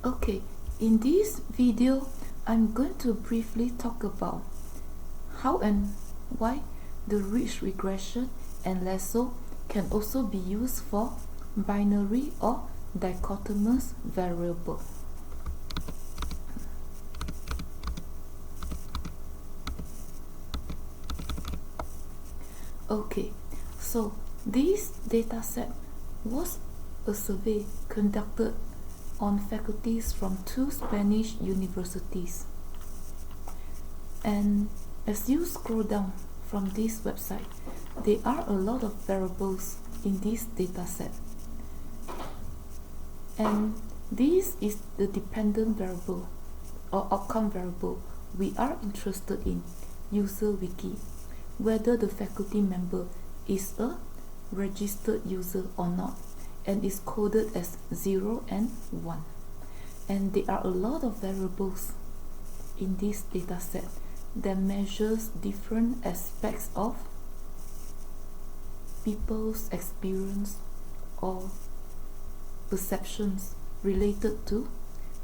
Okay, in this video, I'm going to briefly talk about how and why the ridge regression and LASSO can also be used for binary or dichotomous variable. Okay, so this dataset was a survey conducted on faculties from 2 Spanish universities. And as you scroll down from this website, there are a lot of variables in this dataset. And this is the dependent variable or outcome variable we are interested in, user wiki, whether the faculty member is a registered user or not, and is coded as 0 and 1. And there are a lot of variables in this dataset that measures different aspects of people's experience or perceptions related to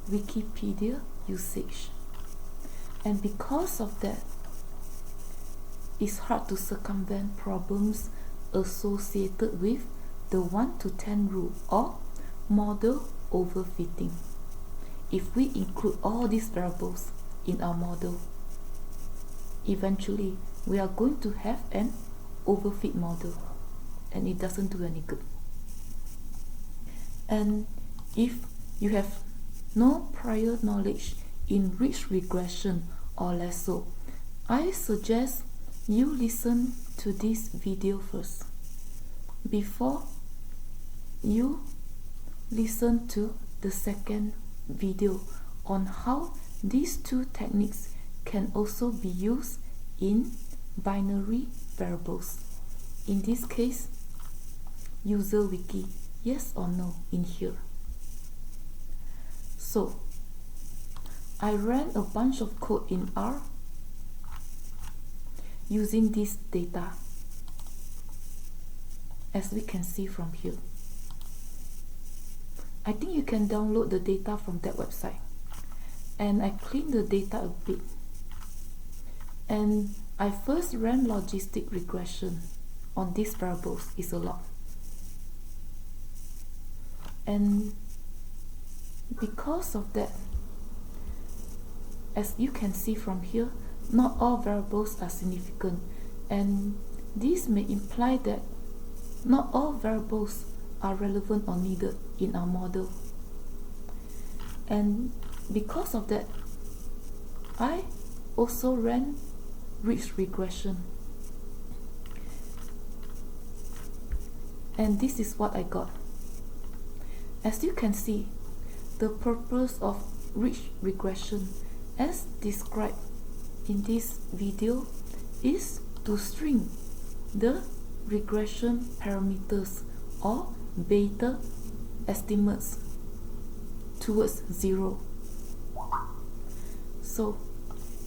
Wikipedia usage. And because of that, it's hard to circumvent problems associated with the 1 to 10 rule or model overfitting. If we include all these variables in our model, eventually we are going to have an overfit model, and it doesn't do any good. And if you have no prior knowledge in ridge regression or LASSO, I suggest you listen to this video first before you listen to the second video on how these two techniques can also be used in binary variables. In this case, user wiki, yes or no in here. So I ran a bunch of code in R using this data, as we can see from here. I think you can download the data from that website. And I cleaned the data a bit. And I first ran logistic regression on these variables. It's a lot. And because of that, as you can see from here, not all variables are significant, and this may imply that not all variables are relevant or needed in our model. And because of that, I also ran ridge regression, and this is what I got. As you can see, the purpose of ridge regression, as described in this video, is to string the regression parameters or beta estimates towards 0. So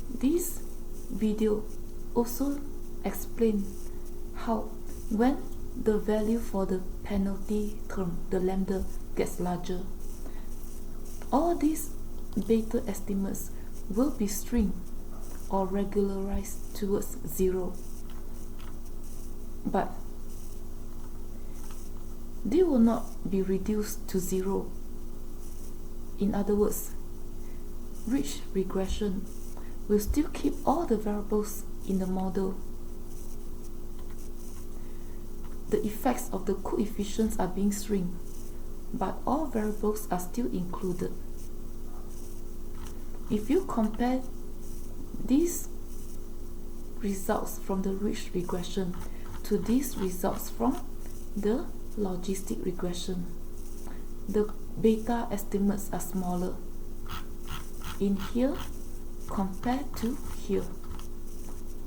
this video also explains how when the value for the penalty term, the lambda, gets larger, all these beta estimates will be stringed or regularized towards 0. But they will not be reduced to 0. In other words, ridge regression will still keep all the variables in the model. The effects of the coefficients are being stringed, but all variables are still included. If you compare these results from the ridge regression to these results from the logistic regression, the beta estimates are smaller in here compared to here.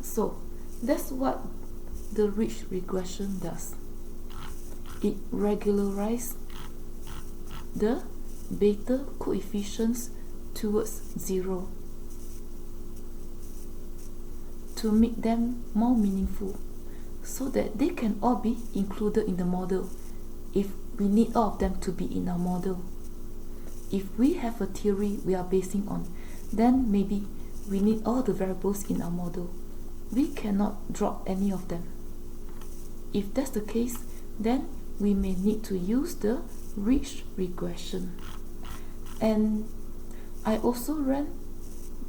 So that's what the ridge regression does. It regularizes the beta coefficients towards 0 to make them more meaningful, so that they can all be included in the model if we need all of them to be in our model. if we have a theory we are basing on, then maybe we need all the variables in our model. We cannot drop any of them. If that's the case, then we may need to use the ridge regression. And I also ran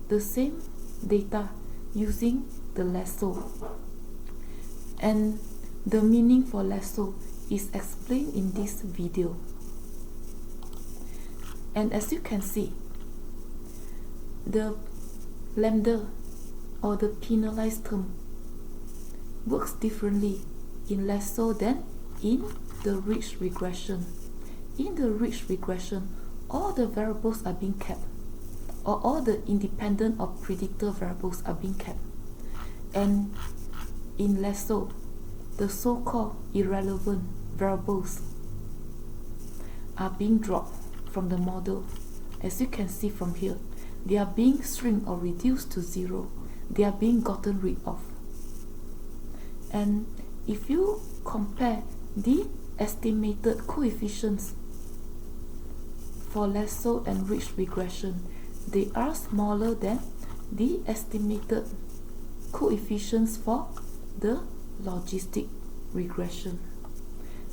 the same data using the LASSO. And the meaning for LASSO is explained in this video. And as you can see, the lambda or the penalized term works differently in LASSO than in the ridge regression. In the ridge regression, all the variables are being kept, or all the independent or predictor variables are being kept. And in LASSO, the so-called irrelevant variables are being dropped from the model. As you can see from here, they are being shrunk or reduced to zero. They are being gotten rid of. And if you compare the estimated coefficients for LASSO and ridge regression, they are smaller than the estimated coefficients for the logistic regression.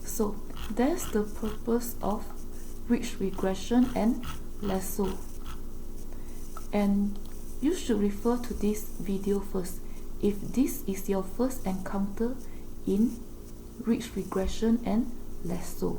So that's the purpose of ridge regression and LASSO. And you should refer to this video first if this is your first encounter in ridge regression and LASSO.